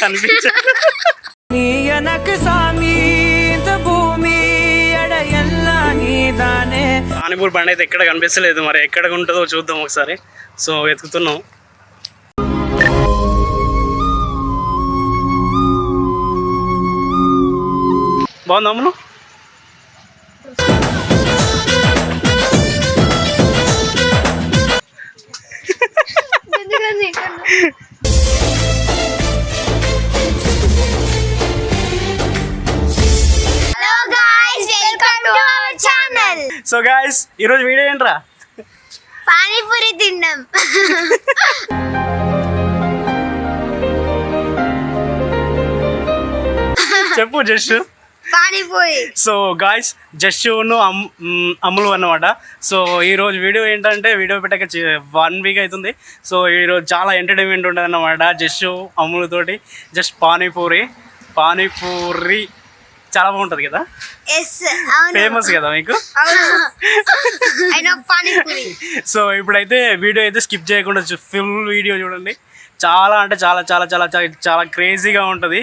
కనిపించాడు. పానీపూరి బండి అయితే ఎక్కడ కనిపిస్తలేదు, మరి ఎక్కడ ఉంటుందో చూద్దాం ఒకసారి. సో వెతుకుతున్నాం. బాగుందా అమ్ములు? సో గాయ్స్ ఈరోజు వీడియో ఏంట్రా? పానీపూరి తిన్నాం. చెప్పు జస్సు. పానీపూరి. సో గాయ్స్ జస్సును అమ్ములు అన్నమాట. సో ఈరోజు వీడియో ఏంటంటే, వీడియో పెట్టక 1 వీక్ అవుతుంది. సో ఈరోజు చాలా ఎంటర్టైన్మెంట్ ఉంటుంది అన్నమాట జస్సు అమ్ములతోటి. జస్ట్ పానీపూరి చాలా బాగుంటుంది కదా, ఫేమస్ కదా మీకు. సో ఇప్పుడైతే వీడియో అయితే స్కిప్ చేయకుండా ఫుల్ వీడియో చూడండి. చాలా అంటే చాలా చాలా చాలా చాలా క్రేజీగా ఉంటుంది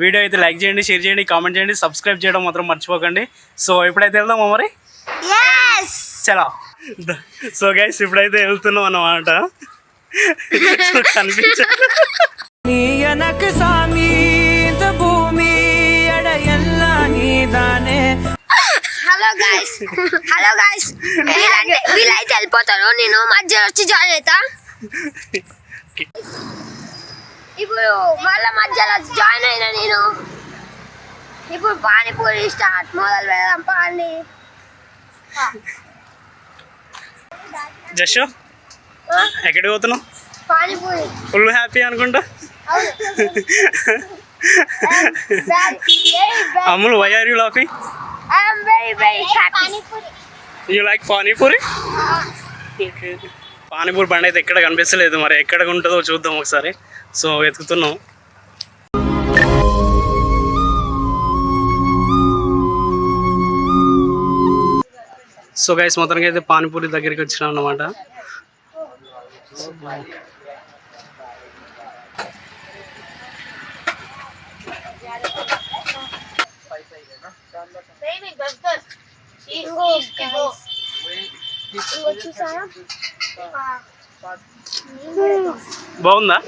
వీడియో. అయితే లైక్ చేయండి, షేర్ చేయండి, కామెంట్ చేయండి, సబ్స్క్రైబ్ చేయడం మాత్రం మర్చిపోకండి. సో ఇప్పుడైతే వెళ్దామా మరి? చలో. సో గైస్ ఇప్పుడైతే వెళ్తున్నాం అన్నమాట. కనిపించాడు. హలో గైస్ వీళ్ళైతే వెళ్ళిపోతాను, నేను మధ్యలో వచ్చి జాయిన్ అవుతా. ఇప్పుడు వాళ్ళ మధ్యలో జాయిన్ అయినా నేను. ఇప్పుడు పానీపూరి స్టార్ట్ మొదలు పెడదాం. జస్సు ఎక్కడికి పోతున్నావు? పానీపూరి. ఫుల్ హ్యాపీ అనుకుంటా. అమ్ములు, why are you laughing? I am very happy. You like panipuri? Okay. Panipuri బండి అయితే ఎక్కడ కనిపిస్తలేదు, మరి ఎక్కడ ఉంటుందో చూద్దాం ఒకసారి. సో వెతుకుతున్నాం. సో గైస్ మొత్తానికి అయితే పానీపూరి దగ్గరికి వచ్చినాం అన్నమాట. బాగుందా?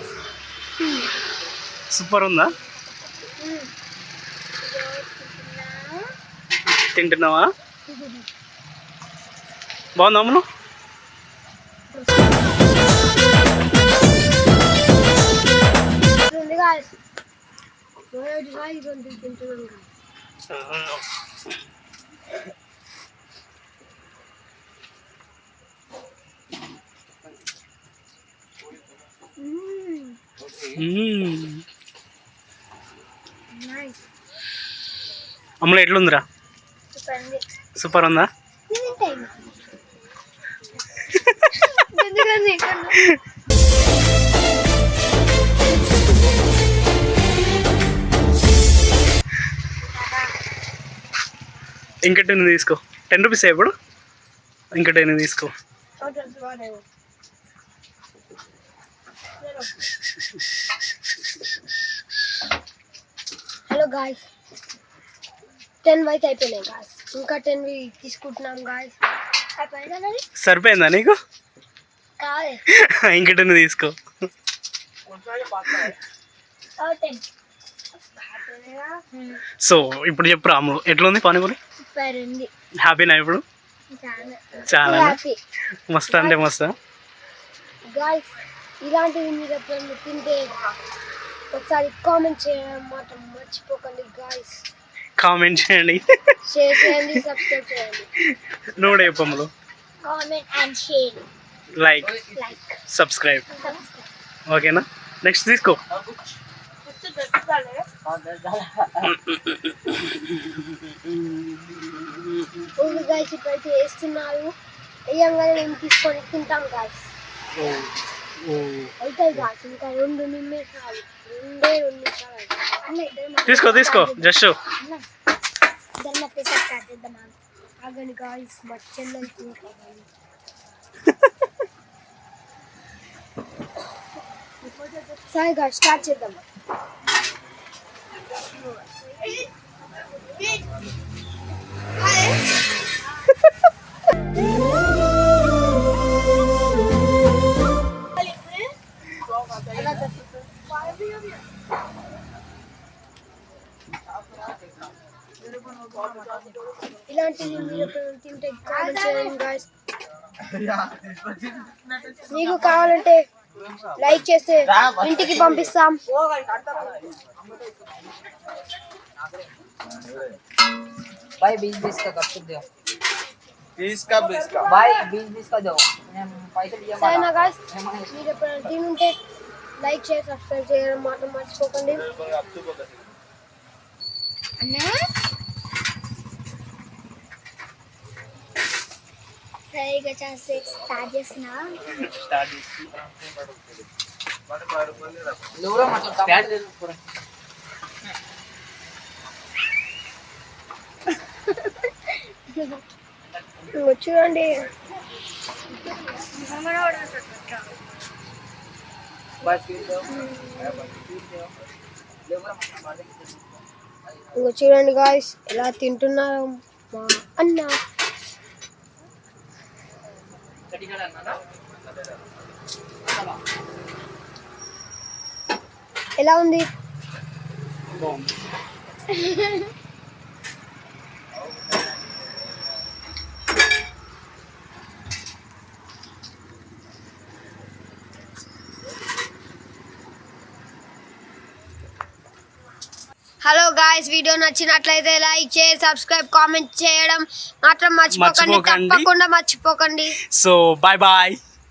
సూపర్ ఉందా? తింటున్నావా? బాగుందా అమ్ములు? అమ్ములు ఎట్లుందిరా? సూపర్ ఉందా? ఇంకా 10 తీసుకో. 10 రూపీస్ ఇప్పుడు. ఇంకా 10 తీసుకో. హలో గాయ్స్ 10 వైట్ అయిపోయినాయి గాయ్స్. ఇంకా 10 తీసుకుంటున్నాం గాయ్స్. సరిపోయిందా నీకు? ఇంకా 10 తీసుకో. సో ఇప్పుడు చెప్పు రాము, ఎట్లుంది పానీపూరి? హ్యాపీనా ఇప్పుడు? చాలా మస్తు అంటే మస్తు. గాయ్స్ ఇలాంటివి మీరు ఎప్పుడైనా తింటే ఒకసారి కామెంట్ చేయడం మాత్రం మర్చిపోకండి గాయ్స్. కామెంట్ చేయండి, షేర్ చేయండి, సబ్స్క్రైబ్ చేయండి. నువ్వు కూడా చెప్పమ్ములు. Comment and share, like subscribe. ఓకేనా? నెక్స్ట్ తీసుకో. గాయ్స్ ఇప్పుడైతే వేస్తున్నారు, వేయంగానే మేము తీసుకొని తింటాం గాయ్స్. అయితే గాయ్స్ ఇంకా 2 నిమిషాలు. తీసుకో తీసుకో జస్ట్ ఆగండి గాయ్స్, మా చెల్లెలు సరే గాయ్స్ స్టార్ట్ చేద్దాం. ఇలాంటివి మీరు తింటే కామెంట్ చేయండి గాయ్స్. మీకు కావాలంటే లైక్ చేస్తే ఇంటికి పంపిస్తాం. भाई 20 का कब तक दो 20 का भाई 20 का दो पैसे दिया సరేనా గాయ్స్, మీరు ఎప్పుడైనా తింటే లైక్ చేసి సబ్స్క్రైబ్ చేయడం మాత్రం మర్చిపోకండి. సరిగా చేస్తే స్టార్ట్ చేసిన लोरा मतलब स्टार्ट दे पूरा చూడండి. बस फिर दो लोरा ఇంకో చూడండి గాయ్స్ ఎలా తింటున్నారు మా అన్న. ఎలా ఉంది? హలో గాయ్స్, వీడియో నచ్చినట్లయితే లైక్ చేసి సబ్స్క్రైబ్ కామెంట్ చేయడం మాత్రం మర్చిపోకండి. మర్చిపోకండి. తప్పకుండా మర్చిపోకండి. So bye bye.